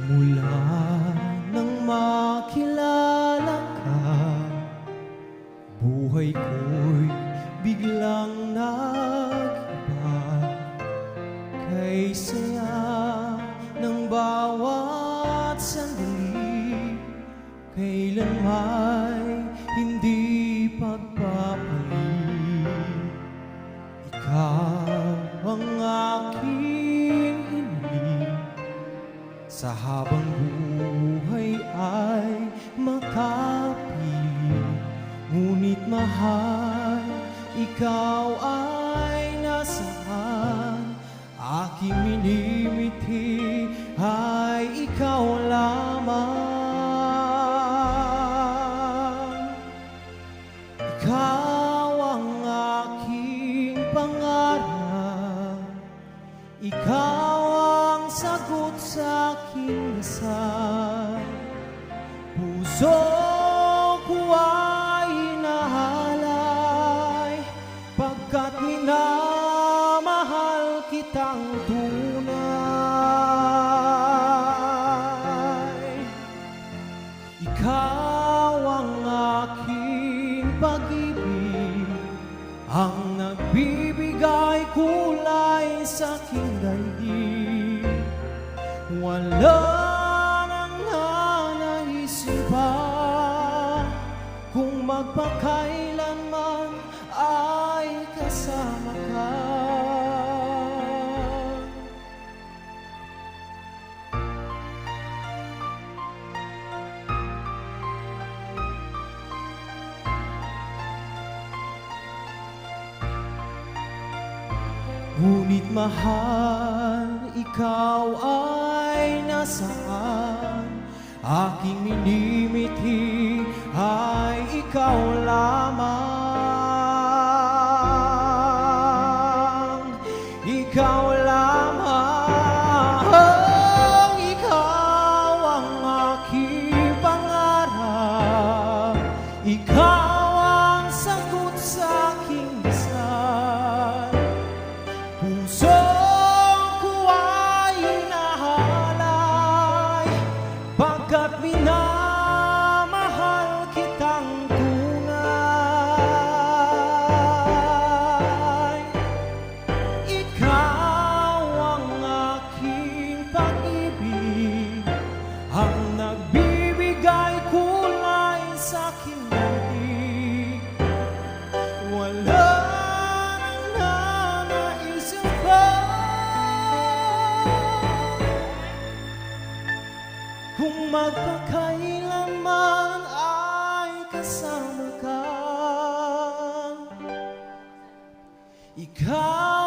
Mula nang makilala ka, buhay ko'y biglang nag-iba. Kay saya ng bawat sandali, kailan may hindi pagpapalit. Ikaw ang aking hiniling, sa habang buhay ay makapili. Ngunit mahal, ikaw ay nasaan? Aking minimiti ay ikaw lamang. Ikaw ang aking pangarap, ikaw ang sagot sa aking dasal. Puso ko ay hinahalay, pagkat minamahal kitang tunay. Ikaw ang aking pag-ibig, ang nagbibigay kulay sa aking daigdig. Wala nang nanaisip pa kung magpakailanman ay kasama ka. Ngunit mahal, ikaw ay nasaan? Aking minimiti ay ikaw lamang. Ikaw lamang. Ikaw ang aking pangarap, ikaw ang sagot sa aking dasal. Puso ko ay hinahalay, pagkat minamahal kitang tunay. Ikaw ang aking pag-ibig, ang nagbibigay kulay sa aking daigdig. Wala kung magpakailanman ay kasama ka. Ikaw